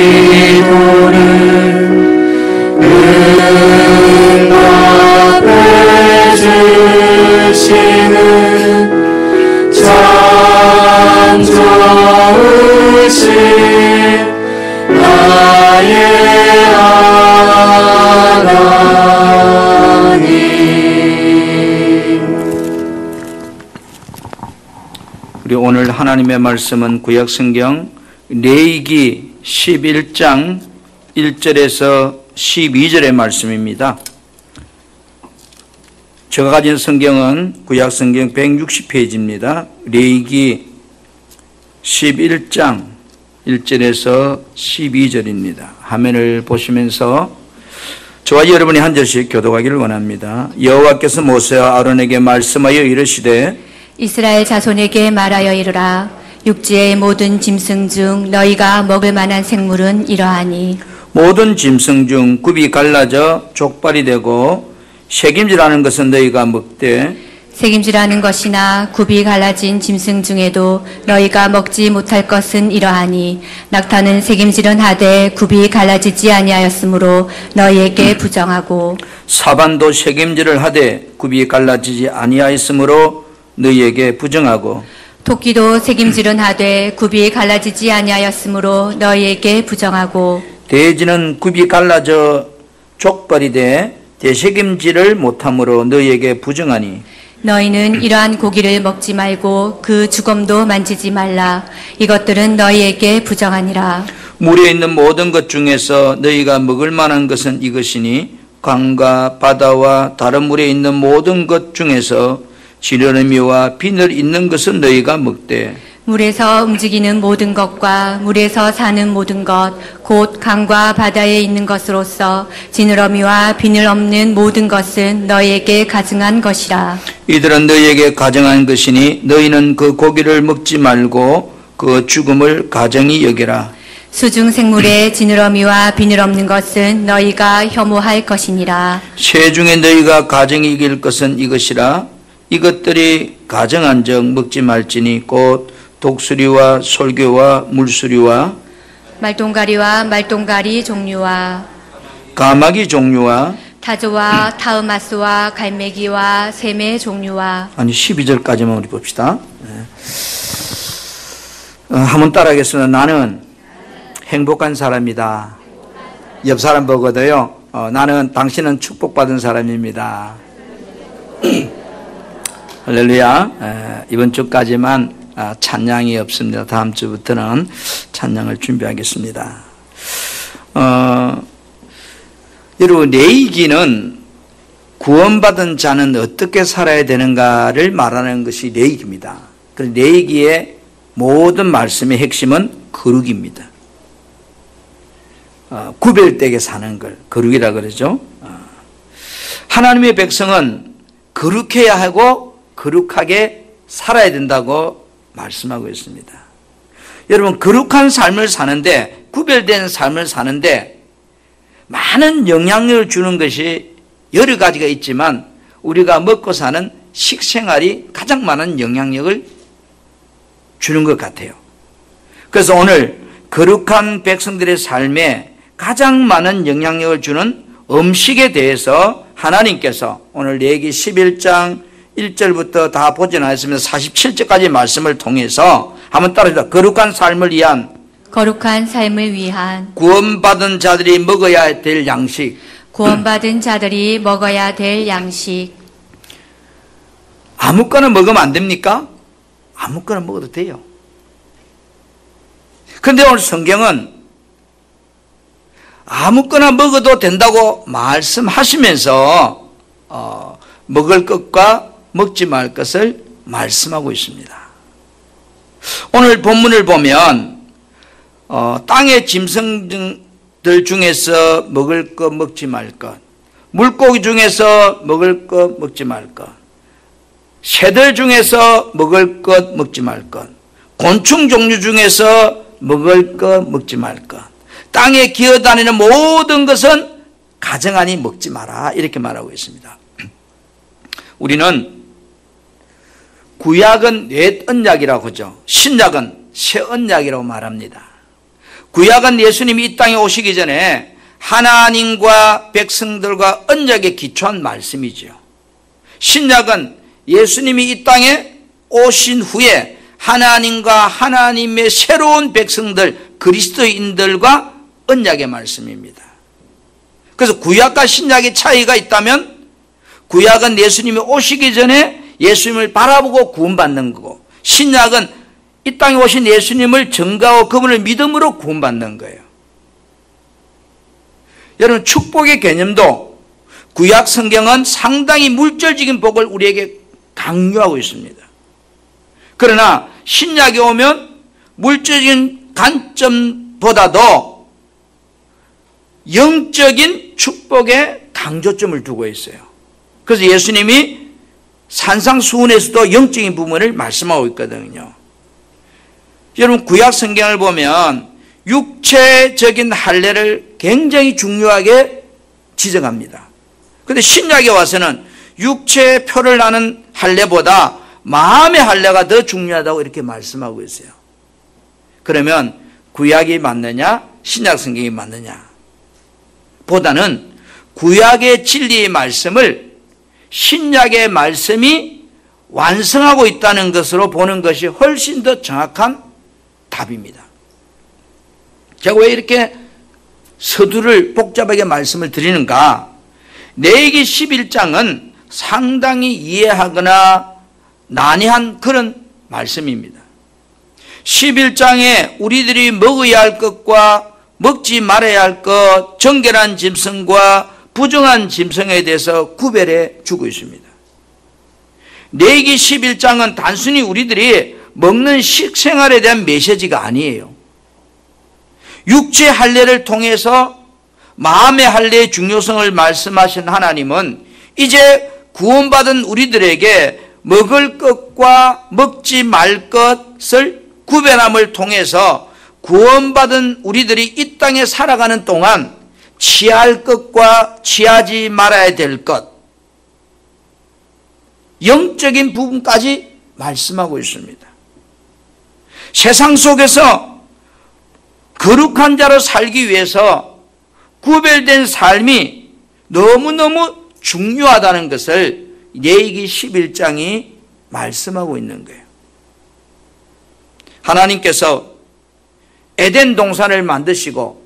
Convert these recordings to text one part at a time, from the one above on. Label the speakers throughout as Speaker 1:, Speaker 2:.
Speaker 1: 기도를 응답해 주시는 참 좋으신 나의 하나님.
Speaker 2: 우리 오늘 하나님의 말씀은 구약성경 레위기 11장 1절에서 12절의 말씀입니다. 제가 가진 성경은 구약성경 160페이지입니다. 레위기 11장 1절에서 12절입니다. 화면을 보시면서 저와 여러분이 한 절씩 교독하기를 원합니다. 여호와께서 모세와 아론에게 말씀하여 이르시되
Speaker 3: 이스라엘 자손에게 말하여 이르라. 육지의 모든 짐승 중 너희가 먹을 만한 생물은 이러하니
Speaker 2: 모든 짐승 중 굽이 갈라져 족발이 되고 새김질하는 것은 너희가 먹되
Speaker 3: 새김질하는 것이나 굽이 갈라진 짐승 중에도 너희가 먹지 못할 것은 이러하니 낙타는 새김질은 하되 굽이 갈라지지 아니하였으므로 너희에게 부정하고
Speaker 2: 사반도 새김질을 하되 굽이 갈라지지 아니하였으므로 너희에게 부정하고
Speaker 3: 토끼도 새김질은 하되 굽이 갈라지지 아니하였으므로 너희에게 부정하고
Speaker 2: 돼지는 굽이 갈라져 족발이 돼 대새김질을 못함으로 너희에게 부정하니
Speaker 3: 너희는 이러한 고기를 먹지 말고 그 주검도 만지지 말라. 이것들은 너희에게 부정하니라.
Speaker 2: 물에 있는 모든 것 중에서 너희가 먹을 만한 것은 이것이니 강과 바다와 다른 물에 있는 모든 것 중에서 지느러미와 비늘 있는 것은 너희가 먹되
Speaker 3: 물에서 움직이는 모든 것과 물에서 사는 모든 것, 곧 강과 바다에 있는 것으로서 지느러미와 비늘 없는 모든 것은 너희에게 가증한 것이라.
Speaker 2: 이들은 너희에게 가증한 것이니 너희는 그 고기를 먹지 말고 그 죽음을 가증히 여기라.
Speaker 3: 수중 생물의 지느러미와 비늘 없는 것은 너희가 혐오할 것이니라.
Speaker 2: 새 중에 너희가 가증히 여길 것은 이것이라. 이것들이 가증한 적 먹지 말지니 곧 독수리와 솔개와 물수리와
Speaker 3: 말동가리와 말동가리 종류와
Speaker 2: 까마귀 종류와
Speaker 3: 타조와 타우마스와 갈매기와 샘의 종류와
Speaker 2: 12절까지만 우리 봅시다. 한번 따라하겠습니다. 나는 행복한 사람이다. 옆 사람 보거든요. 나는 당신은 축복받은 사람입니다. 할렐루야. 이번 주까지만 찬양이 없습니다. 다음 주부터는 찬양을 준비하겠습니다. 여러분, 레위기는 구원받은 자는 어떻게 살아야 되는가를 말하는 것이 레위기입니다. 그래서 레위기의 모든 말씀의 핵심은 거룩입니다. 구별되게 사는 걸 거룩이라 그러죠. 하나님의 백성은 거룩해야 하고 거룩하게 살아야 된다고 말씀하고 있습니다. 여러분, 거룩한 삶을 사는데, 구별된 삶을 사는데 많은 영향력을 주는 것이 여러 가지가 있지만 우리가 먹고 사는 식생활이 가장 많은 영향력을 주는 것 같아요. 그래서 오늘 거룩한 백성들의 삶에 가장 많은 영향력을 주는 음식에 대해서 하나님께서 오늘 레위기 11장 1절부터 다 보지 않았으면 47절까지 말씀을 통해서 한번 따라합시다. 거룩한 삶을 위한 구원받은 자들이 먹어야 될 양식.
Speaker 3: 구원받은 자들이 먹어야 될 양식.
Speaker 2: 아무거나 먹으면 안 됩니까? 아무거나 먹어도 돼요. 그런데 오늘 성경은 아무거나 먹어도 된다고 말씀하시면서 먹을 것과 먹지 말 것을 말씀하고 있습니다. 오늘 본문을 보면 땅의 짐승들 중에서 먹을 것 먹지 말 것, 물고기 중에서 먹을 것 먹지 말 것, 새들 중에서 먹을 것 먹지 말 것, 곤충 종류 중에서 먹을 것 먹지 말 것, 땅에 기어다니는 모든 것은 가정하니 먹지 마라, 이렇게 말하고 있습니다. 우리는 구약은 옛 언약이라고 하죠. 신약은 새 언약이라고 말합니다. 구약은 예수님이 이 땅에 오시기 전에 하나님과 백성들과 언약에 기초한 말씀이죠. 신약은 예수님이 이 땅에 오신 후에 하나님과 하나님의 새로운 백성들, 그리스도인들과 언약의 말씀입니다. 그래서 구약과 신약의 차이가 있다면 구약은 예수님이 오시기 전에 예수님을 바라보고 구원받는 거고, 신약은 이 땅에 오신 예수님을 증거하고 그분을 믿음으로 구원받는 거예요. 여러분, 축복의 개념도 구약 성경은 상당히 물질적인 복을 우리에게 강요하고 있습니다. 그러나 신약에 오면 물질적인 관점보다도 영적인 축복에 강조점을 두고 있어요. 그래서 예수님이 산상수훈에서도 영적인 부분을 말씀하고 있거든요. 여러분, 구약 성경을 보면 육체적인 할례를 굉장히 중요하게 지적합니다. 그런데 신약에 와서는 육체의 표를 나는 할례보다 마음의 할례가 더 중요하다고 이렇게 말씀하고 있어요. 그러면 구약이 맞느냐 신약 성경이 맞느냐 보다는 구약의 진리의 말씀을 신약의 말씀이 완성하고 있다는 것으로 보는 것이 훨씬 더 정확한 답입니다. 제가 왜 이렇게 서두를 복잡하게 말씀을 드리는가? 레위기 11장은 상당히 이해하거나 난해한 그런 말씀입니다. 11장에 우리들이 먹어야 할 것과 먹지 말아야 할 것, 정결한 짐승과 부정한 짐승에 대해서 구별해 주고 있습니다. 레위기 11장은 단순히 우리들이 먹는 식생활에 대한 메시지가 아니에요. 육체 할례를 통해서 마음의 할례의 중요성을 말씀하신 하나님은 이제 구원받은 우리들에게 먹을 것과 먹지 말 것을 구별함을 통해서 구원받은 우리들이 이 땅에 살아가는 동안 취할 것과 취하지 말아야 될 것, 영적인 부분까지 말씀하고 있습니다. 세상 속에서 거룩한 자로 살기 위해서 구별된 삶이 너무너무 중요하다는 것을 레위기 11장이 말씀하고 있는 거예요. 하나님께서 에덴 동산을 만드시고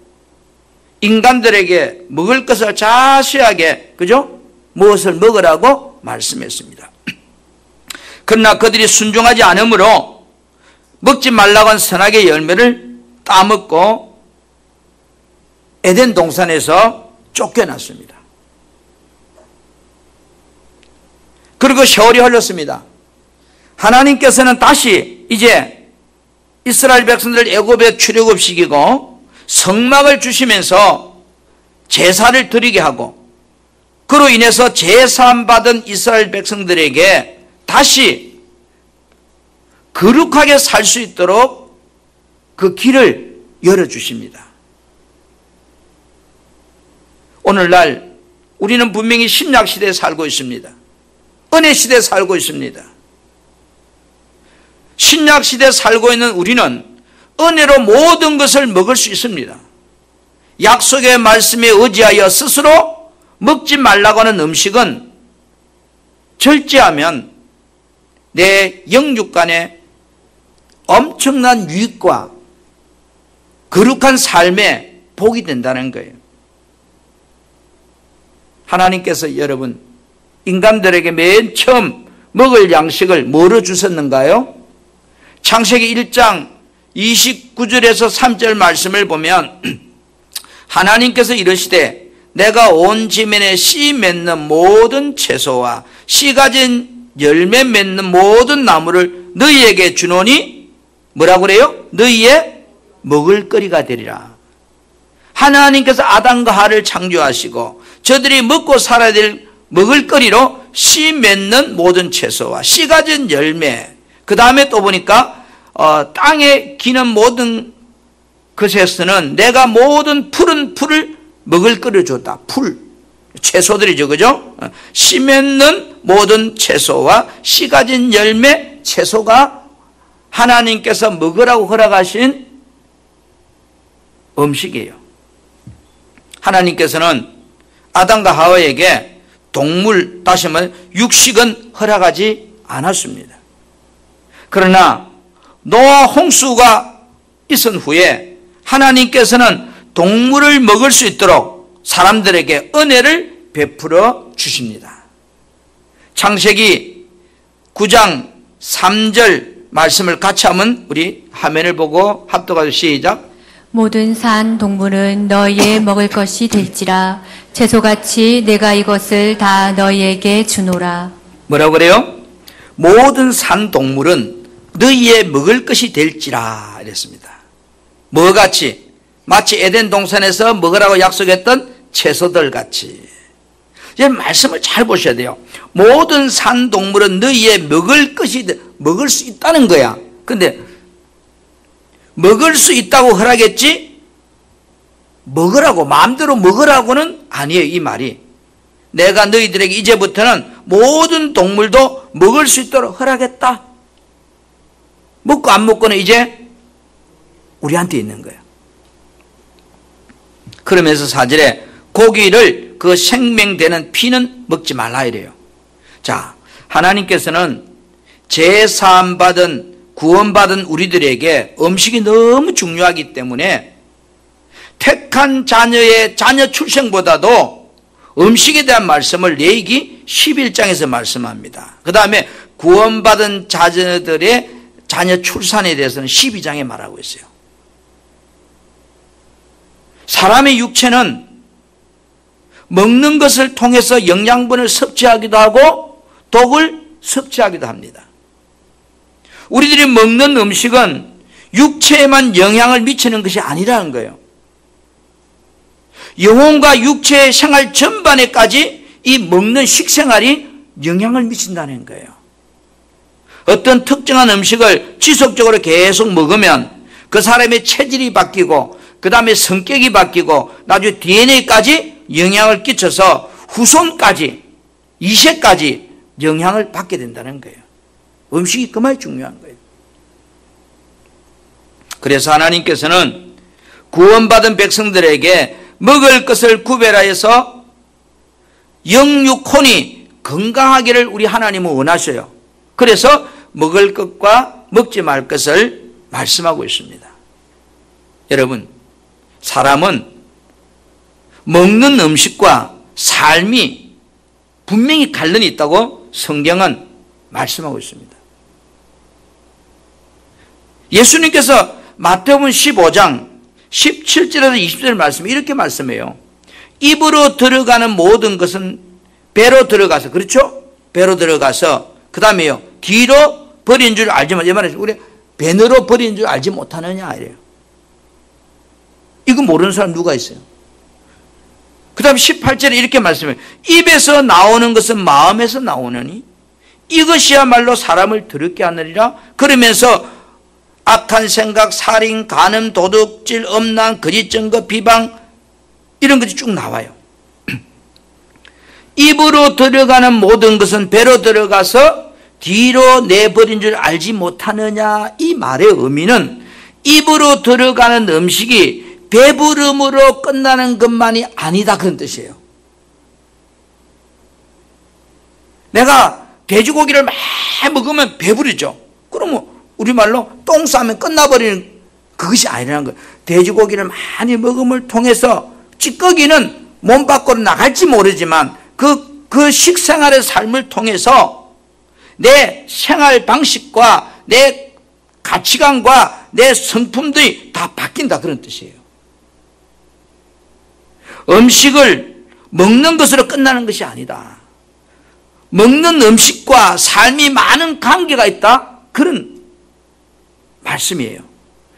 Speaker 2: 인간들에게 먹을 것을 자세하게, 그죠? 무엇을 먹으라고 말씀했습니다. 그러나 그들이 순종하지 않으므로 먹지 말라고 한 선악의 열매를 따먹고 에덴 동산에서 쫓겨났습니다. 그리고 세월이 흘렀습니다. 하나님께서는 다시 이제 이스라엘 백성들 애굽에 출애굽시키고 성막을 주시면서 제사를 드리게 하고, 그로 인해서 제사함 받은 이스라엘 백성들에게 다시 거룩하게 살 수 있도록 그 길을 열어주십니다. 오늘날 우리는 분명히 신약 시대에 살고 있습니다. 은혜 시대에 살고 있습니다. 신약 시대에 살고 있는 우리는 은혜로 모든 것을 먹을 수 있습니다. 약속의 말씀에 의지하여 스스로 먹지 말라고 하는 음식은 절제하면 내 영육간에 엄청난 유익과 거룩한 삶에 복이 된다는 거예요. 하나님께서 여러분 인간들에게 맨 처음 먹을 양식을 뭐로 주셨는가요? 창세기 1장 29절에서 3절 말씀을 보면 하나님께서 이르시되 내가 온 지면에 씨 맺는 모든 채소와 씨 가진 열매 맺는 모든 나무를 너희에게 주노니 뭐라고 그래요? 너희의 먹을거리가 되리라. 하나님께서 아담과 하와를 창조하시고 저들이 먹고 살아야 될 먹을거리로 씨 맺는 모든 채소와 씨 가진 열매, 그 다음에 또 보니까 땅에 기는 모든 것에서는 내가 모든 푸른 풀을 먹을거리를 줬다. 풀, 채소들이죠, 그죠? 씨 맺는 모든 채소와 씨 가진 열매, 채소가 하나님께서 먹으라고 허락하신 음식이에요. 하나님께서는 아담과 하와에게 동물, 다시 말해 육식은 허락하지 않았습니다. 그러나 노아 홍수가 있은 후에 하나님께서는 동물을 먹을 수 있도록 사람들에게 은혜를 베풀어 주십니다. 창세기 9장 3절 말씀을 같이 하면 우리 화면을 보고 합독하죠. 시작.
Speaker 3: 모든 산 동물은 너희의 먹을 것이 될지라 채소같이 내가 이것을 다 너희에게 주노라.
Speaker 2: 뭐라고 그래요? 모든 산 동물은 너희의 먹을 것이 될지라 이랬습니다. 뭐같이? 마치 에덴 동산에서 먹으라고 약속했던 채소들 같이. 이제 말씀을 잘 보셔야 돼요. 모든 산 동물은 너희의 먹을 것이 먹을 수 있다는 거야. 근데 먹을 수 있다고 허락했지 먹으라고 마음대로 먹으라고는 아니에요. 이 말이 내가 너희들에게 이제부터는 모든 동물도 먹을 수 있도록 허락했다. 먹고 안 먹고는 이제 우리한테 있는 거예요. 그러면서 4절에 고기를 그 생명되는 피는 먹지 말라 이래요. 자, 하나님께서는 제사함받은 구원받은 우리들에게 음식이 너무 중요하기 때문에 택한 자녀의 자녀 출생보다도 음식에 대한 말씀을 레위기 11장에서 말씀합니다. 그 다음에 구원받은 자녀들의 자녀 출산에 대해서는 12장에 말하고 있어요. 사람의 육체는 먹는 것을 통해서 영양분을 섭취하기도 하고 독을 섭취하기도 합니다. 우리들이 먹는 음식은 육체에만 영향을 미치는 것이 아니라는 거예요. 영혼과 육체의 생활 전반에까지 이 먹는 식생활이 영향을 미친다는 거예요. 어떤 특정한 음식을 지속적으로 계속 먹으면 그 사람의 체질이 바뀌고 그 다음에 성격이 바뀌고 나중에 DNA까지 영향을 끼쳐서 후손까지 2세까지 영향을 받게 된다는 거예요. 음식이 그만이 중요한 거예요. 그래서 하나님께서는 구원받은 백성들에게 먹을 것을 구별하여서 영육혼이 건강하기를 우리 하나님은 원하셔요. 그래서 먹을 것과 먹지 말 것을 말씀하고 있습니다. 여러분, 사람은 먹는 음식과 삶이 분명히 관련이 있다고 성경은 말씀하고 있습니다. 예수님께서 마태복음 15장 17절에서 20절 말씀 이렇게 말씀해요. 입으로 들어가는 모든 것은 배로 들어가서, 그렇죠? 배로 들어가서 그 다음에요 뒤로 버린 줄 알지만, 이 말은 우리 배너로 버린 줄 알지 못하느냐 이래요. 이거 모르는 사람 누가 있어요? 그 다음 18절에 이렇게 말씀해요. 입에서 나오는 것은 마음에서 나오느니 이것이야말로 사람을 더럽게 하느니라. 그러면서 악한 생각, 살인, 간음, 도둑질, 음란, 거짓 증거, 비방 이런 것이 쭉 나와요. 입으로 들어가는 모든 것은 배로 들어가서 뒤로 내버린 줄 알지 못하느냐. 이 말의 의미는 입으로 들어가는 음식이 배부름으로 끝나는 것만이 아니다 그런 뜻이에요. 내가 돼지고기를 많이 먹으면 배부르죠. 그러면 우리말로 똥 싸면 끝나버리는 그것이 아니라는 거예요. 돼지고기를 많이 먹음을 통해서 찌꺼기는 몸 밖으로 나갈지 모르지만 그 식생활의 삶을 통해서 내 생활 방식과 내 가치관과 내 성품들이 다 바뀐다 그런 뜻이에요. 음식을 먹는 것으로 끝나는 것이 아니다. 먹는 음식과 삶이 많은 관계가 있다 그런 말씀이에요.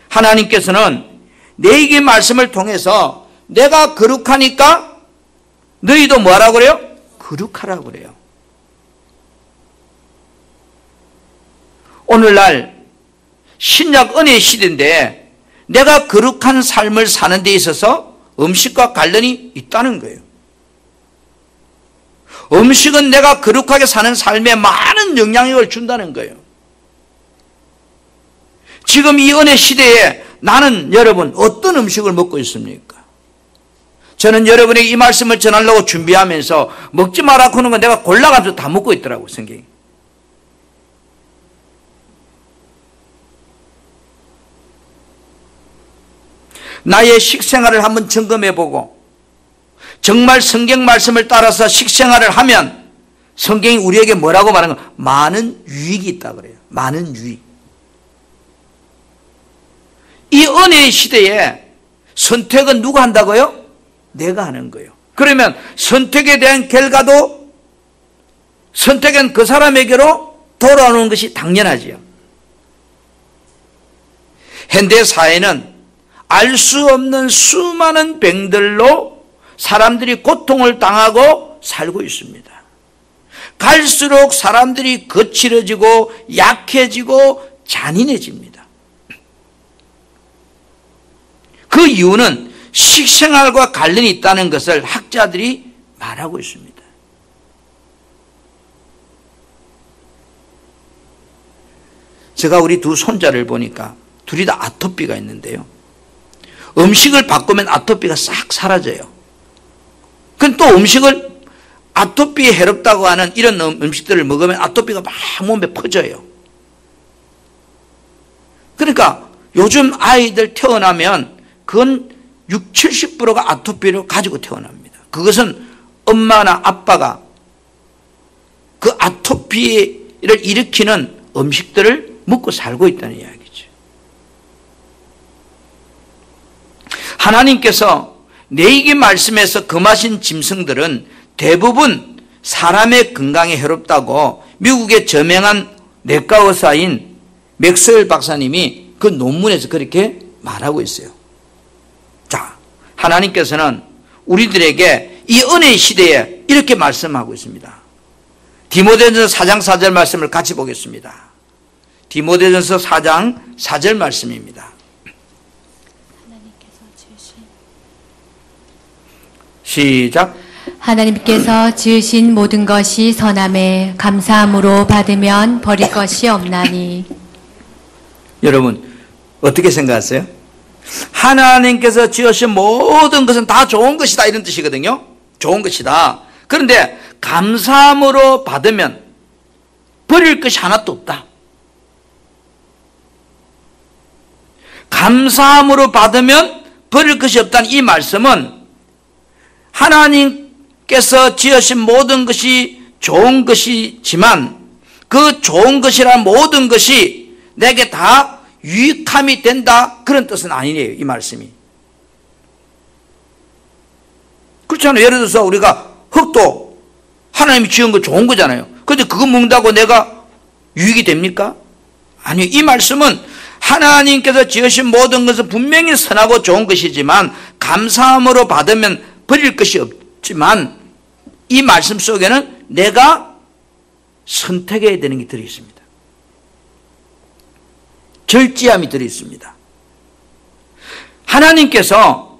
Speaker 2: 하나님께서는 내게 말씀을 통해서 내가 거룩하니까 너희도 뭐라고 그래요? 거룩하라고 그래요. 오늘날 신약 은혜의 시대인데 내가 거룩한 삶을 사는 데 있어서 음식과 관련이 있다는 거예요. 음식은 내가 거룩하게 사는 삶에 많은 영향력을 준다는 거예요. 지금 이 은혜 시대에 나는 여러분 어떤 음식을 먹고 있습니까? 저는 여러분에게 이 말씀을 전하려고 준비하면서 먹지 말라고 하는 건 내가 골라가지고 다 먹고 있더라고요, 성경이. 나의 식생활을 한번 점검해보고 정말 성경 말씀을 따라서 식생활을 하면 성경이 우리에게 뭐라고 말하는 거? 많은 유익이 있다 그래요. 많은 유익. 이 은혜의 시대에 선택은 누가 한다고요? 내가 하는 거예요. 그러면 선택에 대한 결과도 선택한 그 사람에게로 돌아오는 것이 당연하지요. 현대 사회는 알 수 없는 수많은 병들로 사람들이 고통을 당하고 살고 있습니다. 갈수록 사람들이 거칠어지고 약해지고 잔인해집니다. 그 이유는 식생활과 관련이 있다는 것을 학자들이 말하고 있습니다. 제가 우리 두 손자를 보니까 둘이 다 아토피가 있는데요. 음식을 바꾸면 아토피가 싹 사라져요. 그럼 또 음식을 아토피에 해롭다고 하는 이런 음식들을 먹으면 아토피가 막 몸에 퍼져요. 그러니까 요즘 아이들 태어나면 그건 60, 70%가 아토피를 가지고 태어납니다. 그것은 엄마나 아빠가 그 아토피를 일으키는 음식들을 먹고 살고 있다는 이야기죠. 하나님께서 내게 말씀에서 금하신 짐승들은 대부분 사람의 건강에 해롭다고 미국의 저명한 내과 의사인 맥스웰 박사님이 그 논문에서 그렇게 말하고 있어요. 자, 하나님께서는 우리들에게 이 은혜의 시대에 이렇게 말씀하고 있습니다. 디모데전서 4장 4절 말씀을 같이 보겠습니다. 디모데전서 4장 4절 말씀입니다. 시작.
Speaker 3: 하나님께서 지으신 모든 것이 선함에 감사함으로 받으면 버릴 것이 없나니.
Speaker 2: 여러분 어떻게 생각하세요? 하나님께서 지으신 모든 것은 다 좋은 것이다 이런 뜻이거든요. 좋은 것이다. 그런데 감사함으로 받으면 버릴 것이 하나도 없다. 감사함으로 받으면 버릴 것이 없다는 이 말씀은 하나님께서 지으신 모든 것이 좋은 것이지만 그 좋은 것이란 모든 것이 내게 다 유익함이 된다 그런 뜻은 아니에요. 이 말씀이. 그렇잖아요. 예를 들어서 우리가 흙도 하나님이 지은 거 좋은 거잖아요. 그런데 그거 먹는다고 내가 유익이 됩니까? 아니요. 이 말씀은 하나님께서 지으신 모든 것은 분명히 선하고 좋은 것이지만 감사함으로 받으면 버릴 것이 없지만 이 말씀 속에는 내가 선택해야 되는 게 들어있습니다. 절제함이 들어있습니다. 하나님께서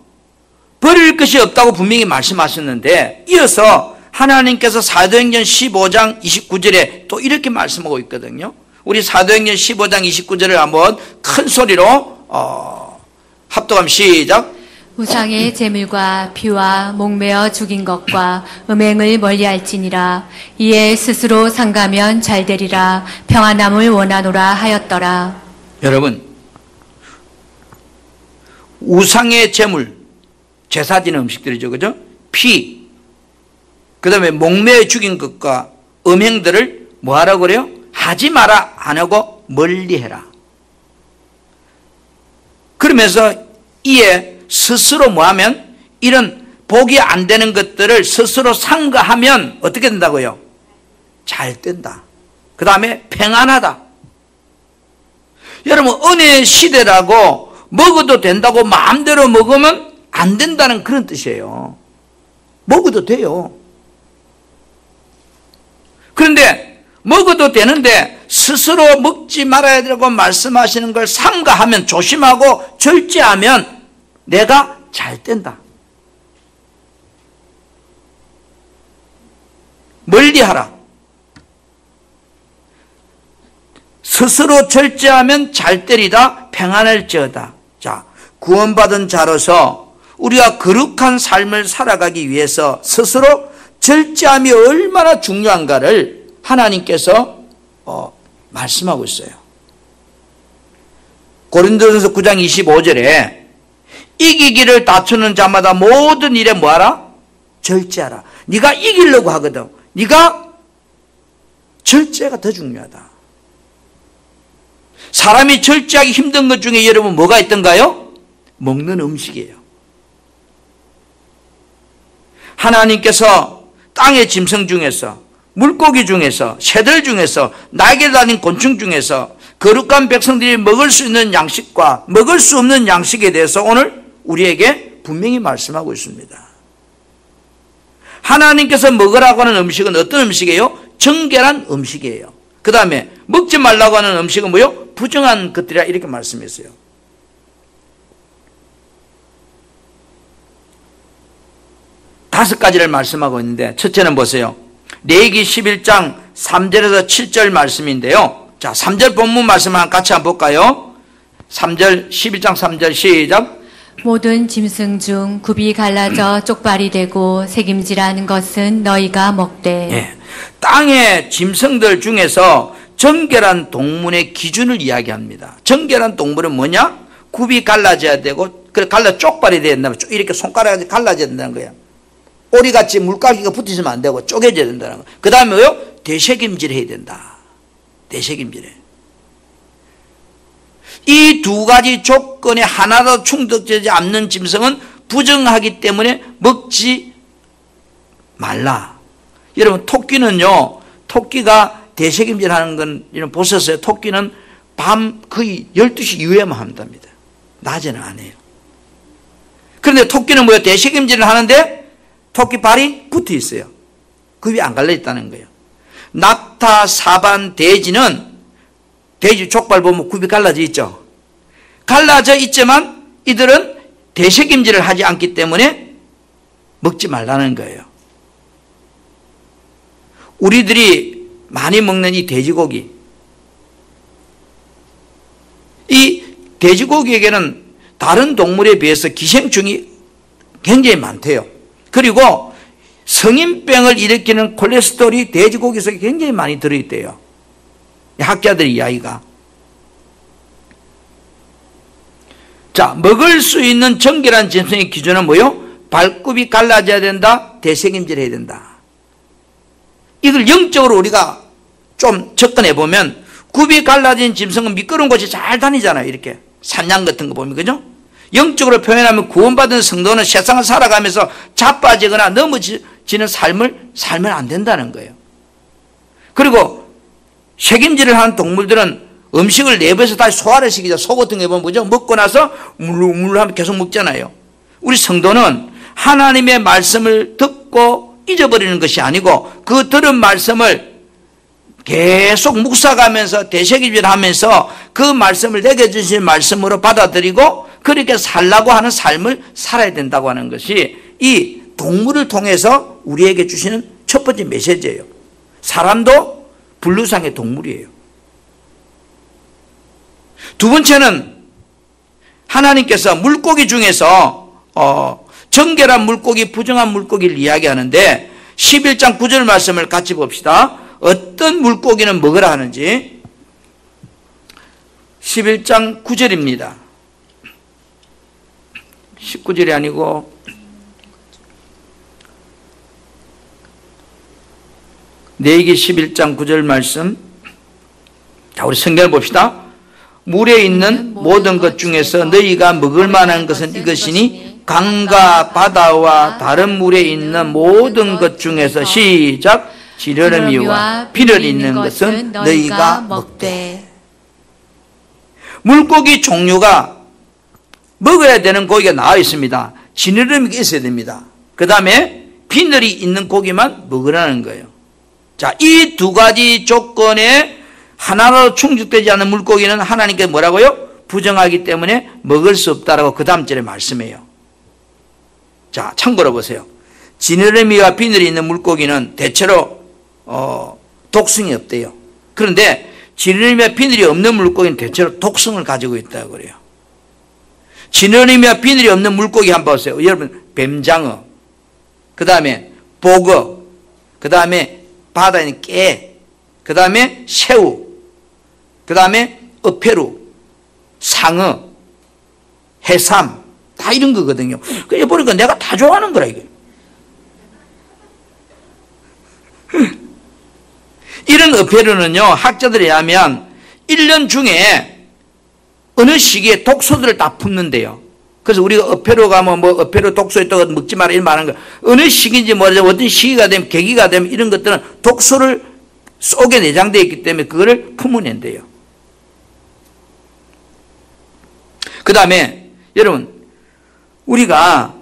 Speaker 2: 버릴 것이 없다고 분명히 말씀하셨는데 이어서 하나님께서 사도행전 15장 29절에 또 이렇게 말씀하고 있거든요. 우리 사도행전 15장 29절을 한번 큰 소리로 합독하면 시작.
Speaker 3: 우상의 제물과 피와 목매어 죽인 것과 음행을 멀리할지니라. 이에 스스로 상가면 잘되리라. 평안함을 원하노라 하였더라.
Speaker 2: 여러분 우상의 제물 제사지는 음식들이죠. 그죠? 피 그 다음에 목매어 죽인 것과 음행들을 뭐하라고 그래요? 하지 마라 안 하고 멀리해라. 그러면서 이에 스스로 뭐하면 이런 복이 안 되는 것들을 스스로 상가하면 어떻게 된다고요? 잘 된다. 그 다음에 평안하다. 여러분 은혜의 시대라고 먹어도 된다고 마음대로 먹으면 안 된다는 그런 뜻이에요. 먹어도 돼요. 그런데 먹어도 되는데 스스로 먹지 말아야 되고 말씀하시는 걸 삼가하면 조심하고 절제하면 내가 잘 된다. 멀리하라. 스스로 절제하면 잘 되리다 평안할지어다. 자, 구원받은 자로서 우리가 거룩한 삶을 살아가기 위해서 스스로 절제함이 얼마나 중요한가를 하나님께서 말씀하고 있어요. 고린도전서 9장 25절에 이기기를 다투는 자마다 모든 일에 뭐하라? 절제하라. 네가 이기려고 하거든. 네가 절제가 더 중요하다. 사람이 절제하기 힘든 것 중에 여러분 뭐가 있던가요? 먹는 음식이에요. 하나님께서 땅의 짐승 중에서, 물고기 중에서, 새들 중에서, 날개 달린 곤충 중에서 거룩한 백성들이 먹을 수 있는 양식과 먹을 수 없는 양식에 대해서 오늘 우리에게 분명히 말씀하고 있습니다. 하나님께서 먹으라고 하는 음식은 어떤 음식이에요? 정결한 음식이에요. 그 다음에 먹지 말라고 하는 음식은 뭐요? 부정한 것들이라 이렇게 말씀했어요. 다섯 가지를 말씀하고 있는데 첫째는 보세요. 레위기 11장 3절에서 7절 말씀인데요. 자, 3절 본문 말씀 같이 한번 볼까요? 3절 11장 3절 시작.
Speaker 3: 모든 짐승 중 굽이 갈라져 쪽발이 되고 새김질하는 것은 너희가 먹되.
Speaker 2: 예, 땅의 짐승들 중에서 정결한 동물의 기준을 이야기합니다. 정결한 동물은 뭐냐? 굽이 갈라져야 되고, 그래 갈라 쪽발이 돼야 된다면 이렇게 손가락이 갈라져야 된다는 거예요. 오리같이 물가기가 붙으시면 안 되고 쪼개져야 된다는 거예요. 그 다음에 뭐요? 대책임질 해야 된다. 대책임질해. 이 두 가지 조건에 하나도 충족되지 않는 짐승은 부정하기 때문에 먹지 말라. 여러분, 토끼는요, 토끼가 대책임질하는 건 여러분 보셨어요? 토끼는 밤 거의 12시 이후에만 한답니다. 낮에는 안 해요. 그런데 토끼는 뭐예요? 대책임질을 하는데 토끼 발이 붙어 있어요. 굽이 안 갈려 있다는 거예요. 낙타, 사반, 돼지는 돼지 족발 보면 굽이 갈라져 있죠. 갈라져 있지만 이들은 대책임질을 하지 않기 때문에 먹지 말라는 거예요. 우리들이 많이 먹는 이 돼지고기, 이 돼지고기에게는 다른 동물에 비해서 기생충이 굉장히 많대요. 그리고 성인병을 일으키는 콜레스테롤이 돼지고기 속에 굉장히 많이 들어있대요. 학자들 이야기가. 자, 먹을 수 있는 정결한 짐승의 기준은 뭐요? 발굽이 갈라져야 된다, 대책임질 해야 된다. 이걸 영적으로 우리가 좀 접근해 보면 굽이 갈라진 짐승은 미끄러운 곳이 잘 다니잖아요. 이렇게 산양 같은 거 보면, 그죠? 영적으로 표현하면 구원받은 성도는 세상을 살아가면서 자빠지거나 넘어지는 삶을 살면 안 된다는 거예요. 그리고 책임질을 하는 동물들은 음식을 내부에서 다시 소화를 시키죠. 소 같은 거 보면 뭐죠? 먹고 나서 물로 하면 계속 먹잖아요. 우리 성도는 하나님의 말씀을 듣고 잊어버리는 것이 아니고 그 들은 말씀을 계속 묵상하면서 대책임질하면서 그 말씀을 내게 주신 말씀으로 받아들이고 그렇게 살라고 하는 삶을 살아야 된다고 하는 것이 이 동물을 통해서 우리에게 주시는 첫 번째 메시지예요. 사람도 분류상의 동물이에요. 두 번째는 하나님께서 물고기 중에서 정결한 물고기, 부정한 물고기를 이야기하는데 11장 9절 말씀을 같이 봅시다. 어떤 물고기는 먹으라 하는지 11장 9절입니다. 19절이 아니고 레위기 11장 9절 말씀. 자, 우리 성경을 봅시다. 물에 있는 모든 것 중에서 너희가 먹을 만한 것은 이것이니 강과 바다와 다른 물에 있는 모든 것 중에서 시작. 지느러미와 비늘 있는 것은 너희가 먹되. 물고기 종류가 먹어야 되는 고기가 나와 있습니다. 지느러미가 있어야 됩니다. 그 다음에 비늘이 있는 고기만 먹으라는 거예요. 자, 이 두 가지 조건에 하나로 충족되지 않는 물고기는 하나님께 뭐라고요? 부정하기 때문에 먹을 수 없다라고 그 다음 절에 말씀해요. 자, 참고로 보세요. 지느러미와 비늘이 있는 물고기는 대체로 독성이 없대요. 그런데 지느러미와 비늘이 없는 물고기는 대체로 독성을 가지고 있다고 그래요. 진어림이와 비늘이 없는 물고기 한번 보세요. 여러분, 뱀장어, 그 다음에 보거, 그 다음에 바다에 있는 깨, 그 다음에 새우, 그 다음에 어패류, 상어, 해삼, 다 이런 거거든요. 그래 보니까 내가 다 좋아하는 거라, 이게. 이런 어패류는요, 학자들에 의하면 1년 중에 어느 시기에 독소들을 다 품는데요. 그래서 우리가 어패류 가면 뭐 어패류 독소 있다고 먹지 마라 이런 말하는 거, 어느 시기인지 모르죠. 어떤 시기가 되면, 계기가 되면 이런 것들은 독소를 속에 내장되어 있기 때문에 그거를 품어낸대요. 그 다음에 여러분, 우리가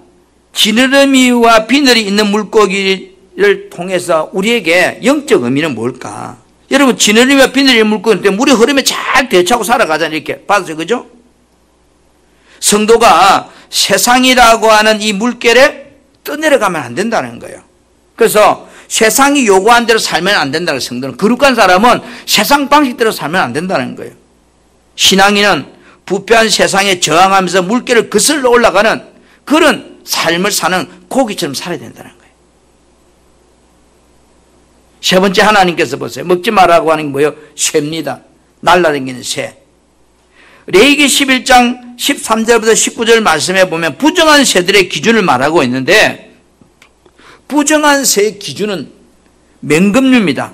Speaker 2: 지느러미와 비늘이 있는 물고기를 통해서 우리에게 영적 의미는 뭘까? 여러분, 지느러미와 비늘이 있는 물고기 때문에 물의 흐름에 잘 대처하고 살아가잖아요. 이렇게 봤어요, 그죠? 성도가 세상이라고 하는 이 물결에 떠내려가면 안 된다는 거예요. 그래서 세상이 요구한 대로 살면 안 된다는 거예요. 성도는. 거룩한 사람은 세상 방식대로 살면 안 된다는 거예요. 신앙인은 부패한 세상에 저항하면서 물결을 거슬러 올라가는 그런 삶을 사는 고기처럼 살아야 된다는 거예요. 세 번째, 하나님께서 보세요. 먹지 말라고 하는 게 뭐예요? 쇠입니다. 날라다니는 새. 레위기 11장 13절부터 19절 말씀에 보면 부정한 새들의 기준을 말하고 있는데, 부정한 새의 기준은 맹금류입니다.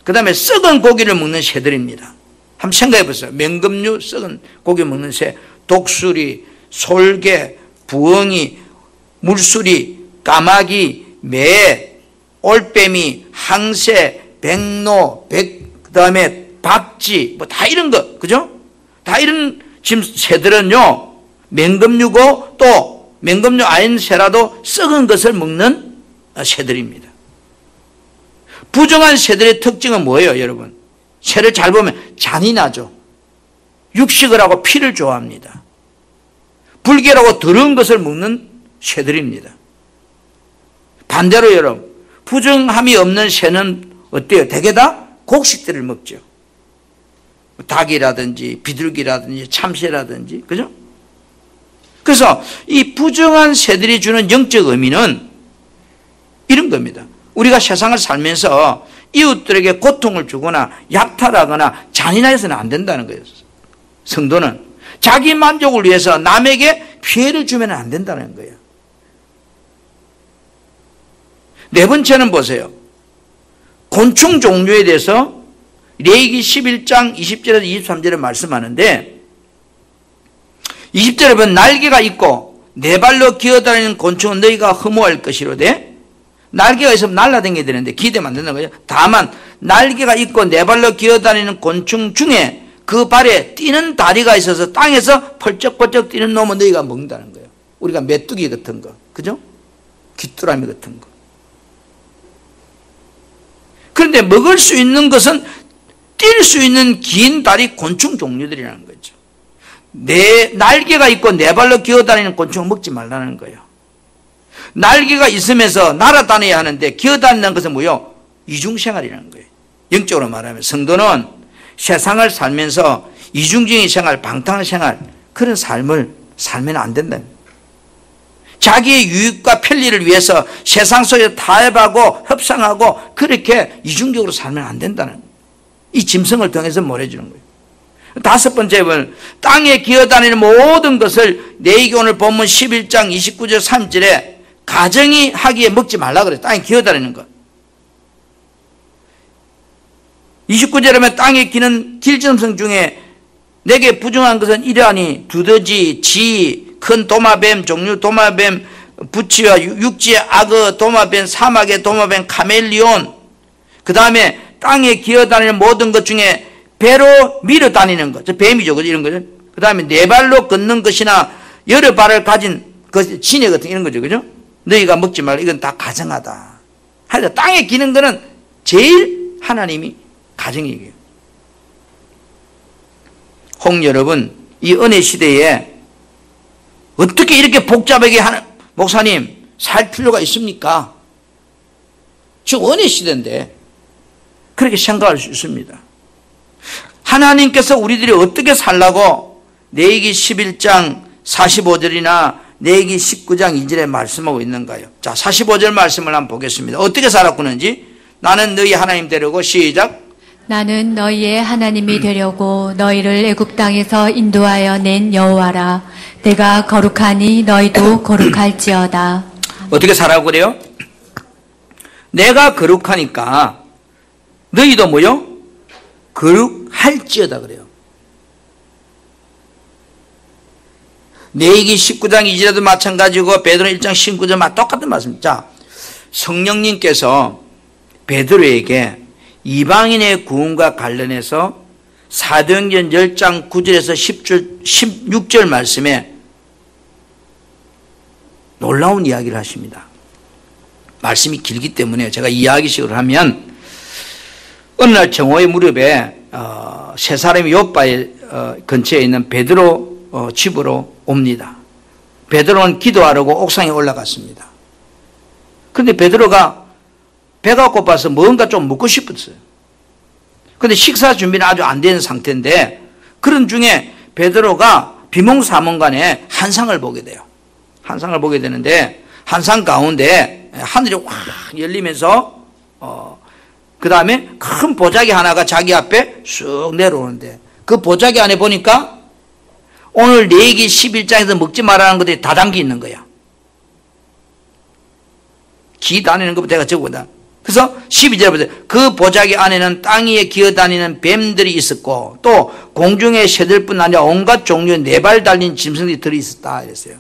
Speaker 2: 그 다음에 썩은 고기를 먹는 새들입니다. 한번 생각해 보세요. 맹금류, 썩은 고기 먹는 새, 독수리, 솔개, 부엉이, 물수리, 까마귀, 매, 올빼미, 항새, 백로, 그 다음에 박쥐, 뭐 다 이런 거, 그죠? 다 이런 지금 새들은요, 맹금류고 또 맹금류 아닌 새라도 썩은 것을 먹는 새들입니다. 부정한 새들의 특징은 뭐예요, 여러분? 새를 잘 보면 잔인하죠. 육식을 하고 피를 좋아합니다. 불결하고 더러운 것을 먹는 새들입니다. 반대로 여러분, 부정함이 없는 새는 어때요? 대개 다 곡식들을 먹죠. 닭이라든지 비둘기라든지 참새라든지, 그죠? 그래서 이 부정한 새들이 주는 영적 의미는 이런 겁니다. 우리가 세상을 살면서 이웃들에게 고통을 주거나 약탈하거나 잔인해서는 안 된다는 거예요. 성도는 자기 만족을 위해서 남에게 피해를 주면 안 된다는 거예요. 네 번째는 보세요. 곤충 종류에 대해서 레위기 11장 20절에서 23절에 말씀하는데, 20절에 보면 날개가 있고 네 발로 기어다니는 곤충은 너희가 흠모할 것이로되, 날개가 있으면 날아다니게 되는데 기대면 안 된다는 거죠. 다만 날개가 있고 네 발로 기어다니는 곤충 중에 그 발에 뛰는 다리가 있어서 땅에서 펄쩍펄쩍 뛰는 놈은 너희가 먹는다는 거예요. 우리가 메뚜기 같은 거, 그죠? 귀뚜라미 같은 거. 그런데 먹을 수 있는 것은 뛸 수 있는 긴 다리 곤충 종류들이라는 거죠. 날개가 있고 네 발로 기어다니는 곤충을 먹지 말라는 거예요. 날개가 있으면서 날아다녀야 하는데 기어다니는 것은 뭐예요? 이중생활이라는 거예요. 영적으로 말하면 성도는 세상을 살면서 이중적인 생활, 방탕한 생활, 그런 삶을 살면 안 된다. 자기의 유익과 편리를 위해서 세상 속에 타협하고 협상하고 그렇게 이중적으로 살면 안 된다는 거예요. 이 짐승을 통해서 말해주는 거예요. 다섯 번째는 땅에 기어다니는 모든 것을 레위기 오늘 본문 11장 29절 3절에 가정이 하기에 먹지 말라 그래요. 땅에 기어다니는 것. 29절에 보면 땅에 기는 길짐승 중에 내게 부정한 것은 이러하니 두더지, 쥐, 큰 도마뱀, 종류 도마뱀, 부치와 육지의 악어, 도마뱀, 사막의 도마뱀, 카멜리온, 그 다음에 땅에 기어다니는 모든 것 중에 배로 밀어 다니는 것, 저 뱀이죠, 이런 거죠. 그 다음에 네 발로 걷는 것이나 여러 발을 가진 것, 지네 같은 이런 거죠, 그죠? 너희가 먹지 말라. 이건 다 가정하다. 하여튼 땅에 기는 거는 제일 하나님이 가정이에요. 홍 여러분, 이 은혜 시대에 어떻게 이렇게 복잡하게 하는, 목사님, 살 필요가 있습니까? 지금 은혜 시대인데 그렇게 생각할 수 있습니다. 하나님께서 우리들이 어떻게 살라고 레위기 11장 45절이나 레위기 19장 2절에 말씀하고 있는가요? 자, 45절 말씀을 한번 보겠습니다. 어떻게 살았구는지. 나는 너희 하나님 되려고 시작.
Speaker 3: 나는 너희의 하나님이 되려고 너희를 애굽 땅에서 인도하여 낸 여호와라. 내가 거룩하니 너희도 거룩할지어다.
Speaker 2: 어떻게 살라고 그래요? 내가 거룩하니까 너희도 뭐요? 거룩할지어다 그래요. 레위기 19장 2절에도 마찬가지고 베드로 1장 19절 똑같은 말씀입니다. 성령님께서 베드로에게 이방인의 구원과 관련해서 사도행전 10장 9절에서 16절 말씀에 놀라운 이야기를 하십니다. 말씀이 길기 때문에 제가 이야기식으로 하면 어느 날 정오의 무렵에 세 사람이 요바의 근처에 있는 베드로 집으로 옵니다. 베드로는 기도하려고 옥상에 올라갔습니다. 그런데 베드로가 배가 고파서 뭔가 좀 먹고 싶었어요. 그런데 식사 준비는 아주 안 된 상태인데 그런 중에 베드로가 비몽사몽간에 한상을 보게 돼요. 한상을 보게 되는데 한상 가운데 하늘이 확 열리면서 그 다음에 큰 보자기 하나가 자기 앞에 쑥 내려오는데 그 보자기 안에 보니까 오늘 레위기 11장에서 먹지 말라는 것들이 다 담겨 있는 거야. 기 다니는 것부터 내가 적어보다. 그래서 12절에 보세요. 그 보자기 안에는 땅 위에 기어다니는 뱀들이 있었고 또 공중의 새들뿐 아니라 온갖 종류의 4발 달린 짐승들이 들어있었다 이랬어요.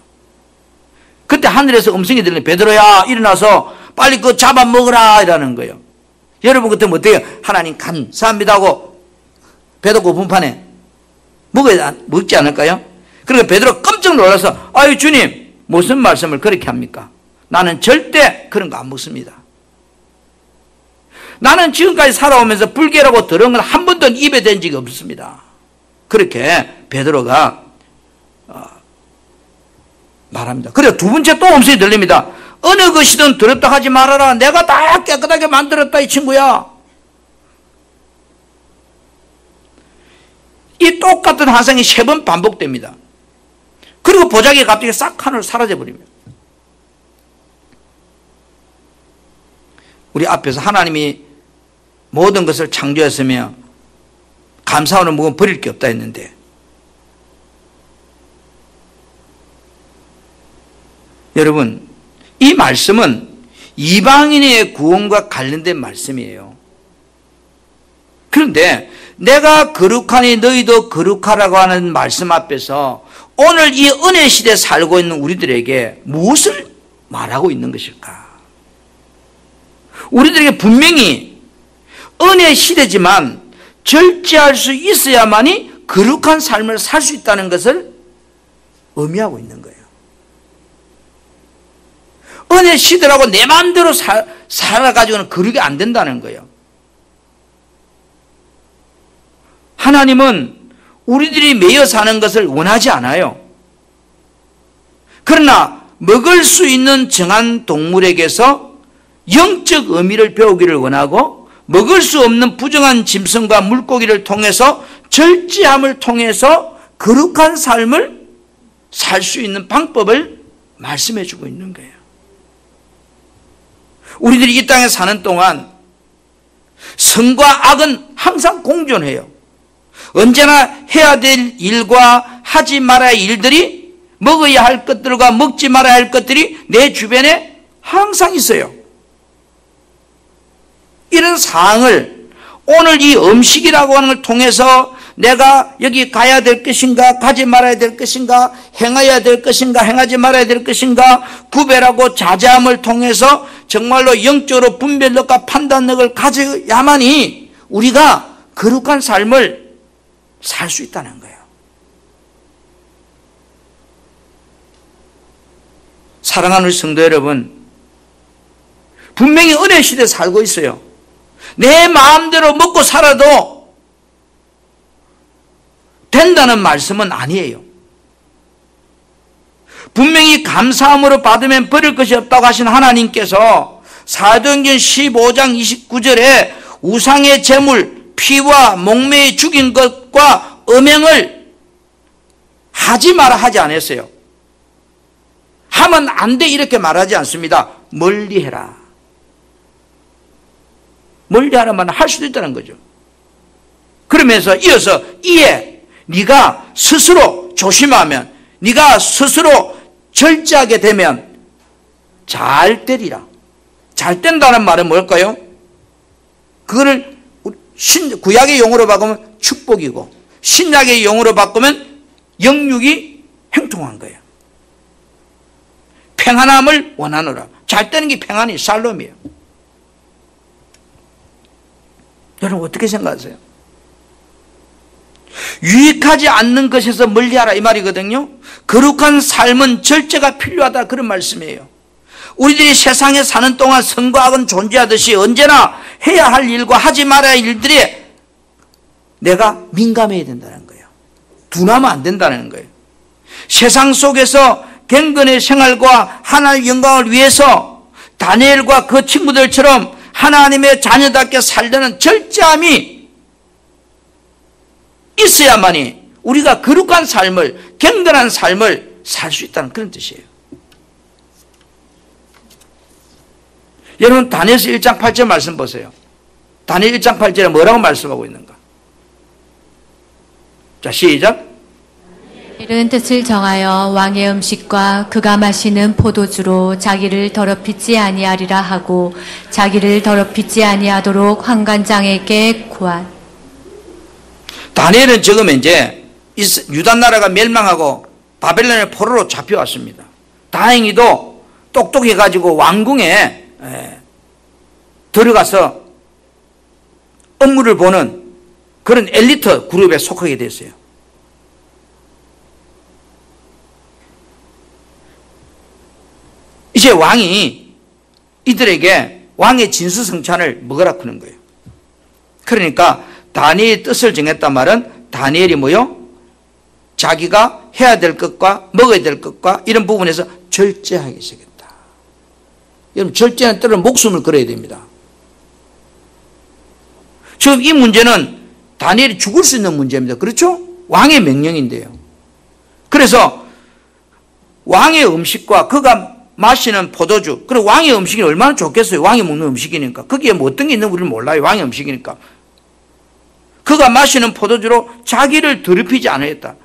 Speaker 2: 그때 하늘에서 음성이 들리는 베드로야 일어나서 빨리 그거 잡아먹으라 이라는 거예요. 여러분 그때 뭐 어때요? 하나님 감사합니다 하고 배도 고픈판에 먹지 않을까요? 그러니까 베드로 깜짝 놀라서 아유 주님 무슨 말씀을 그렇게 합니까? 나는 절대 그런 거 안 먹습니다. 나는 지금까지 살아오면서 불결하고 더러운 건 한 번도 입에 댄 적이 없습니다. 그렇게 베드로가 말합니다. 그래서 두 번째 또 음성이 들립니다. 어느 것이든 더럽다 하지 말아라. 내가 다 깨끗하게 만들었다 이 친구야. 이 똑같은 환상이 3번 반복됩니다. 그리고 보자기가 갑자기 싹 하늘 사라져버립니다. 우리 앞에서 하나님이 모든 것을 창조했으며 감사하는 무건 버릴 게 없다 했는데 여러분 이 말씀은 이방인의 구원과 관련된 말씀이에요. 그런데 내가 거룩하니 너희도 거룩하라고 하는 말씀 앞에서 오늘 이 은혜 시대에 살고 있는 우리들에게 무엇을 말하고 있는 것일까? 우리들에게 분명히 은혜 시대지만 절제할 수 있어야만이 거룩한 삶을 살 수 있다는 것을 의미하고 있는 거예요. 은혜 시대라고 내 마음대로 살아가지고는 거룩이 안 된다는 거예요. 하나님은 우리들이 매여 사는 것을 원하지 않아요. 그러나 먹을 수 있는 정한 동물에게서 영적 의미를 배우기를 원하고 먹을 수 없는 부정한 짐승과 물고기를 통해서 절제함을 통해서 거룩한 삶을 살 수 있는 방법을 말씀해 주고 있는 거예요. 우리들이 이 땅에 사는 동안 선과 악은 항상 공존해요. 언제나 해야 될 일과 하지 말아야 할 일들이 먹어야 할 것들과 먹지 말아야 할 것들이 내 주변에 항상 있어요. 이런 상황을 오늘 이 음식이라고 하는 걸 통해서 내가 여기 가야 될 것인가 가지 말아야 될 것인가 행해야 될 것인가 행하지 말아야 될 것인가 구별하고 자제함을 통해서 정말로 영적으로 분별력과 판단력을 가져야만이 우리가 거룩한 삶을 살 수 있다는 거예요. 사랑하는 성도 여러분, 분명히 은혜 시대에 살고 있어요. 내 마음대로 먹고 살아도 된다는 말씀은 아니에요. 분명히 감사함으로 받으면 버릴 것이 없다고 하신 하나님께서 사도행전 15장 29절에 우상의 제물, 피와 목매에 죽인 것과 음행을 하지 마라 하지 않았어요. 하면 안 돼 이렇게 말하지 않습니다. 멀리해라. 멀리하라만 할 수도 있다는 거죠. 그러면서 이어서 이에 네가 스스로 조심하면, 네가 스스로 절제하게 되면 잘 되리라. 잘 된다는 말은 뭘까요? 그거를 구약의 용어로 바꾸면 축복이고, 신약의 용어로 바꾸면 영육이 형통한 거예요. 평안함을 원하노라. 잘 되는 게 평안이 샬롬이에요. 여러분 어떻게 생각하세요? 유익하지 않는 것에서 멀리하라 이 말이거든요. 거룩한 삶은 절제가 필요하다 그런 말씀이에요. 우리들이 세상에 사는 동안 선과 악은 존재하듯이 언제나 해야 할 일과 하지 말아야 할 일들이 내가 민감해야 된다는 거예요. 둔하면 안 된다는 거예요. 세상 속에서 경건의 생활과 하나님의 영광을 위해서 다니엘과 그 친구들처럼 하나님의 자녀답게 살려는 절제함이 있어야만이 우리가 거룩한 삶을, 경건한 삶을 살 수 있다는 그런 뜻이에요. 여러분 다니엘서 1장 8절 말씀 보세요. 다니엘 1장 8절에 뭐라고 말씀하고 있는가? 자, 시작.
Speaker 3: 다니엘은 뜻을 정하여 왕의 음식과 그가 마시는 포도주로 자기를 더럽히지 아니하리라 하고 자기를 더럽히지 아니하도록 환관장에게 고한.
Speaker 2: 다니엘은 지금 이제 유다 나라가 멸망하고 바벨론의 포로로 잡혀왔습니다. 다행히도 똑똑해가지고 왕궁에 들어가서 업무를 보는 그런 엘리트 그룹에 속하게 됐어요. 이제 왕이 이들에게 왕의 진수성찬을 먹으라 하는 거예요. 그러니까 다니엘의 뜻을 정했단 말은 다니엘이 뭐요? 자기가 해야 될 것과 먹어야 될 것과 이런 부분에서 절제하기 시작했다. 여러분 절제는 때로는 목숨을 걸어야 됩니다. 지금 이 문제는 다니엘이 죽을 수 있는 문제입니다. 그렇죠? 왕의 명령인데요. 그래서 왕의 음식과 그가 마시는 포도주, 그리고 왕의 음식이 얼마나 좋겠어요. 왕이 먹는 음식이니까. 거기에 뭐 어떤 게 있는 우리는 몰라요. 왕의 음식이니까. 그가 마시는 포도주로 자기를 더럽히지 않으겠다.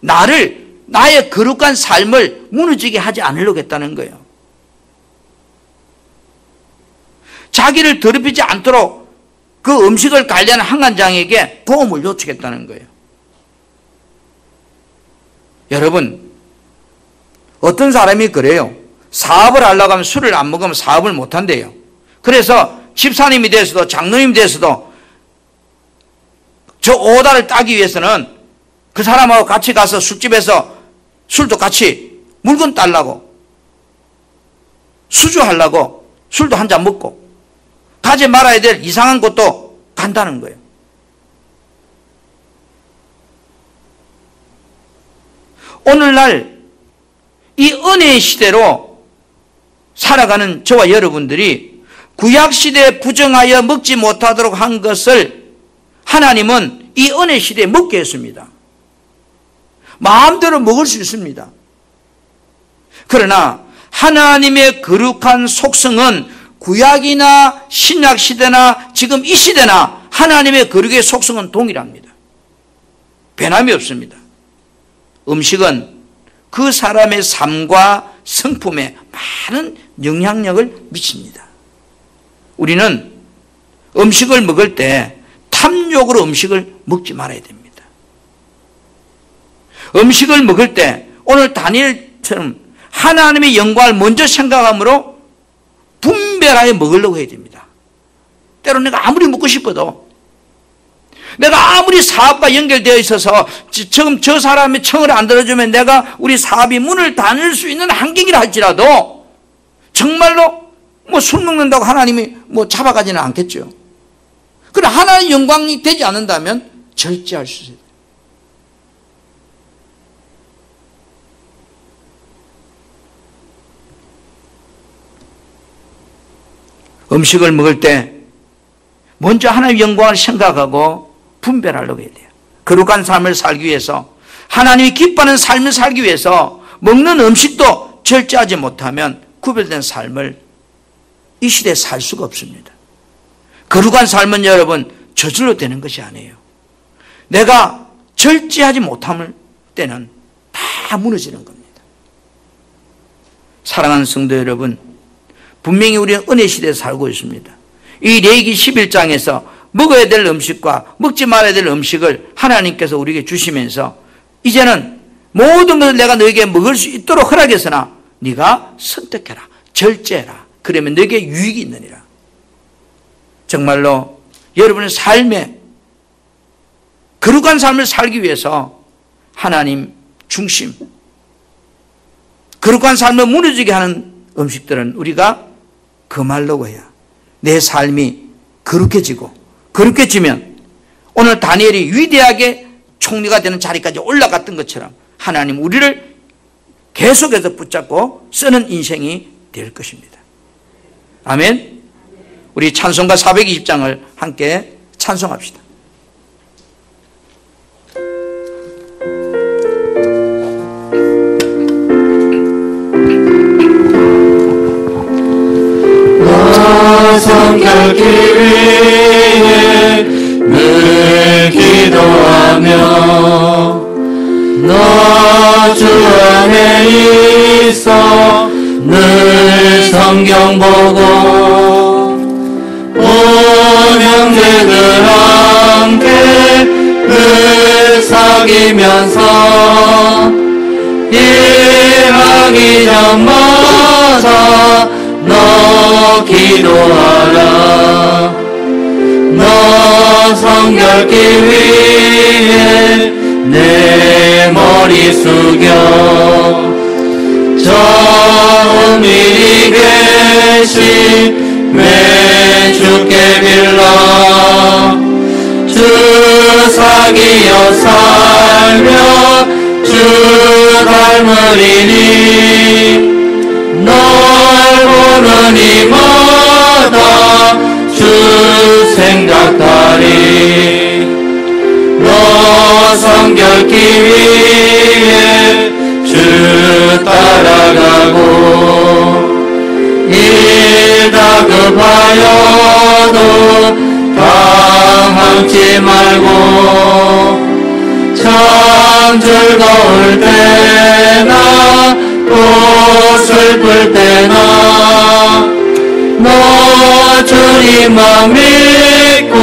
Speaker 2: 나의 거룩한 삶을 무너지게 하지 않으려고 했다는 거예요. 자기를 더럽히지 않도록 그 음식을 관리하는 한관장에게 도움을 요청했다는 거예요. 여러분, 어떤 사람이 그래요. 사업을 하려고 하면 술을 안 먹으면 사업을 못 한대요. 그래서 집사님이 돼서도 장로님이 돼서도 저 오다를 따기 위해서는 그 사람하고 같이 가서 술집에서 술도 같이 물건 따려고 수주하려고 술도 한 잔 먹고 가지 말아야 될 이상한 곳도 간다는 거예요. 오늘날 이 은혜의 시대로 살아가는 저와 여러분들이 구약시대에 부정하여 먹지 못하도록 한 것을 하나님은 이 은혜 시대에 먹게 했습니다. 마음대로 먹을 수 있습니다. 그러나 하나님의 거룩한 속성은 구약이나 신약 시대나 지금 이 시대나 하나님의 거룩의 속성은 동일합니다. 변함이 없습니다. 음식은 그 사람의 삶과 성품에 많은 영향력을 미칩니다. 우리는 음식을 먹을 때 탐욕으로 음식을 먹지 말아야 됩니다. 음식을 먹을 때 오늘 다니엘처럼 하나님의 영광을 먼저 생각함으로 분별하여 먹으려고 해야 됩니다. 때로는 내가 아무리 먹고 싶어도 내가 아무리 사업과 연결되어 있어서 지금 저 사람의 청을 안 들어주면 내가 우리 사업이 문을 닫을 수 있는 환경이라 할지라도 정말로 뭐 술 먹는다고 하나님이 뭐 잡아가지는 않겠죠. 그러나 하나님의 영광이 되지 않는다면 절제할 수 있어요. 음식을 먹을 때 먼저 하나님의 영광을 생각하고 분별하려고 해야 돼요. 거룩한 삶을 살기 위해서 하나님이 기뻐하는 삶을 살기 위해서 먹는 음식도 절제하지 못하면 구별된 삶을 이 시대에 살 수가 없습니다. 거룩한 삶은 여러분 저절로 되는 것이 아니에요. 내가 절제하지 못할 때는 다 무너지는 겁니다. 사랑하는 성도 여러분, 분명히 우리는 은혜 시대에 살고 있습니다. 이 레위기 11장에서 먹어야 될 음식과 먹지 말아야 될 음식을 하나님께서 우리에게 주시면서 이제는 모든 것을 내가 너에게 먹을 수 있도록 허락했으나 네가 선택해라, 절제해라. 그러면 너에게 유익이 있느니라. 정말로 여러분의 삶에 거룩한 삶을 살기 위해서 하나님 중심, 거룩한 삶을 무너지게 하는 음식들은 우리가 금하려고 해야 내 삶이 거룩해지고, 거룩해지면 오늘 다니엘이 위대하게 총리가 되는 자리까지 올라갔던 것처럼 하나님 우리를 계속해서 붙잡고 쓰는 인생이 될 것입니다. 아멘. 우리 찬송가 420장을 함께 찬송합시다.
Speaker 1: 성결기 위해 늘 기도하며 너 주 안에 있어 늘 성경 보고 온 형제들 함께 늘 사귀면서 일하기 전마다 너 기도하라. 너 성결기 위해 내 머리 숙여 저 은밀히 계신 왜 주께 빌라. 주 사귀어 살며 주 닮으리니 널 보는 이마다 주 생각하리. 너 성결기 위해 주 따라가고 일 다급하여도 당황치 말고 참 즐거울 때나 또 슬플 때나 너 주님만 믿고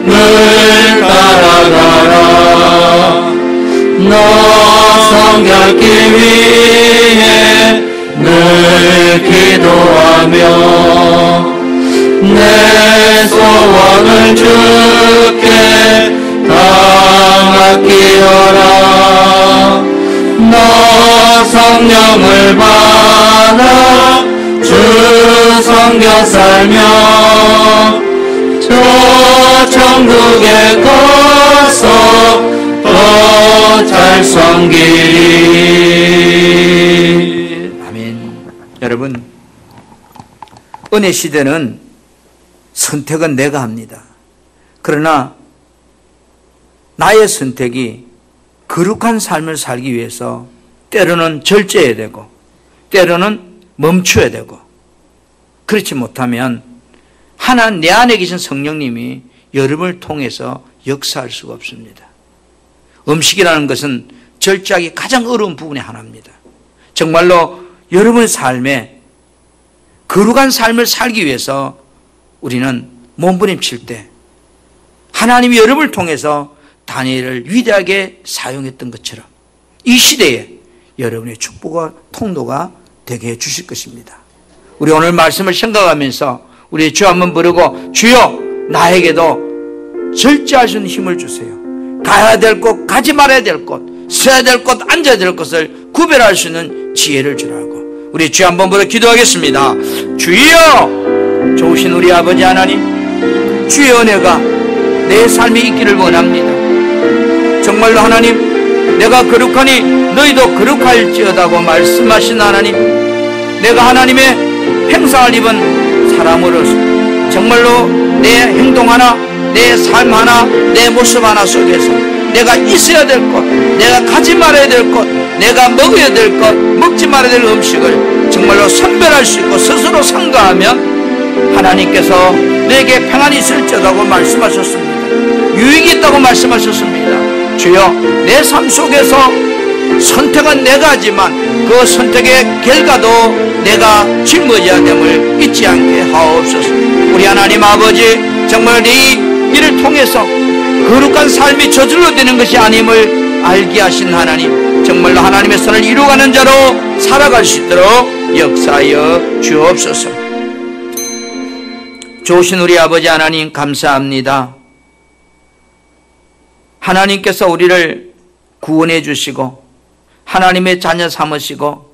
Speaker 1: 늘 따라가라. 너 성결기 위해 늘 기도하며 내 소원을 주께 다 맡기어라. 너 성령을 받아 주 섬겨 살며 저 천국에 가서 더 잘 섬기리.
Speaker 2: 아멘. 여러분, 은혜 시대는 선택은 내가 합니다. 그러나 나의 선택이 거룩한 삶을 살기 위해서 때로는 절제해야 되고 때로는 멈춰야 되고, 그렇지 못하면 하나님 내 안에 계신 성령님이 여러분을 통해서 역사할 수가 없습니다. 음식이라는 것은 절제하기 가장 어려운 부분의 하나입니다. 정말로 여러분의 삶에 거룩한 삶을 살기 위해서 우리는 몸부림칠 때 하나님이 여러분을 통해서 다니엘을 위대하게 사용했던 것처럼 이 시대에 여러분의 축복과 통로가 되게 해 주실 것입니다. 우리 오늘 말씀을 생각하면서 우리 주 한번 부르고, 주여 나에게도 절제할 수 있는 힘을 주세요. 가야 될 곳, 가지 말아야 될 곳, 서야 될 곳, 앉아야 될 곳을 구별할 수 있는 지혜를 주라고 우리 주 한번 부르고 기도하겠습니다. 주여, 좋으신 우리 아버지 하나님, 주의 은혜가 내 삶에 있기를 원합니다. 정말로 하나님, 내가 거룩하니 너희도 거룩할지어다고 말씀하신 하나님, 내가 하나님의 형상을 입은 사람으로서 정말로 내 행동 하나, 내 삶 하나, 내 모습 하나 속에서 내가 있어야 될 것, 내가 가지 말아야 될 것, 내가 먹어야 될 것, 먹지 말아야 될 음식을 정말로 선별할 수 있고 스스로 삼가하면 하나님께서 내게 평안이 있을지라고 말씀하셨습니다. 유익이 있다고 말씀하셨습니다. 주여, 내 삶 속에서 선택은 내가 하지만 그 선택의 결과도 내가 짊어져야 됨을 잊지 않게 하옵소서. 우리 하나님 아버지, 정말 이 일을 통해서 거룩한 삶이 저절로 되는 것이 아님을 알게 하신 하나님, 정말로 하나님의 선을 이루어가는 자로 살아갈 수 있도록 역사하여 주옵소서. 좋으신 우리 아버지 하나님, 감사합니다. 하나님께서 우리를 구원해 주시고 하나님의 자녀 삼으시고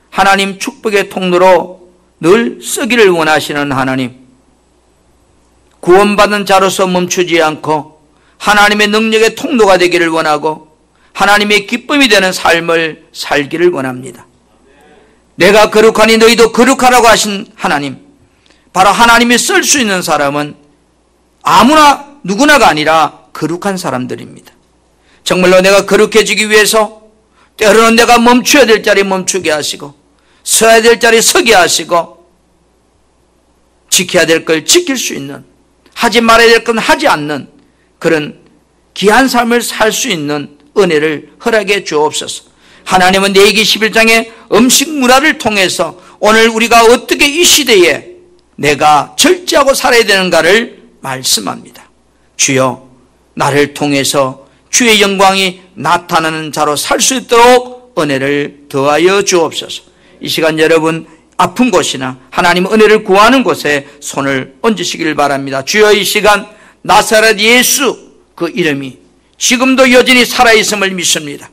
Speaker 2: 하나님 축복의 통로로 늘 쓰기를 원하시는 하나님, 구원받은 자로서 멈추지 않고 하나님의 능력의 통로가 되기를 원하고 하나님의 기쁨이 되는 삶을 살기를 원합니다. 내가 거룩하니 너희도 거룩하라고 하신 하나님, 바로 하나님이 쓸 수 있는 사람은 아무나 누구나가 아니라 거룩한 사람들입니다. 정말로 내가 거룩해지기 위해서 때로는 내가 멈춰야 될 자리 멈추게 하시고 서야 될 자리 서게 하시고 지켜야 될 걸 지킬 수 있는, 하지 말아야 될 건 하지 않는 그런 귀한 삶을 살 수 있는 은혜를 허락해 주옵소서. 하나님은 레위기 11장의 음식 문화를 통해서 오늘 우리가 어떻게 이 시대에 내가 절제하고 살아야 되는가를 말씀합니다. 주여, 나를 통해서 주의 영광이 나타나는 자로 살 수 있도록 은혜를 더하여 주옵소서. 이 시간 여러분 아픈 곳이나 하나님 은혜를 구하는 곳에 손을 얹으시길 바랍니다. 주여, 이 시간 나사렛 예수 그 이름이 지금도 여전히 살아있음을 믿습니다.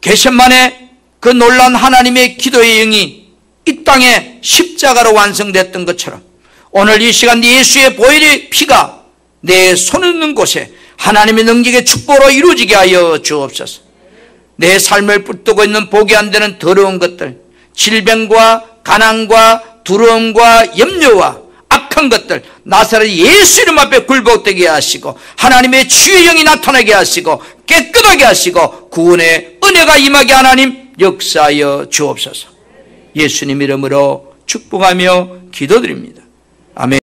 Speaker 2: 겟세마네 그 놀라운 하나님의 기도의 영이 이 땅에 십자가로 완성됐던 것처럼 오늘 이 시간 예수의 보혈의 피가 내 손 있는 곳에 하나님의 능력의 축복으로 이루어지게 하여 주옵소서. 내 삶을 붙들고 있는 보기 안 되는 더러운 것들, 질병과 가난과 두려움과 염려와 악한 것들 나사렛 예수 이름 앞에 굴복되게 하시고 하나님의 주의 영이 나타나게 하시고 깨끗하게 하시고 구원의 은혜가 임하게 하나님 역사하여 주옵소서. 예수님 이름으로 축복하며 기도드립니다. 아멘.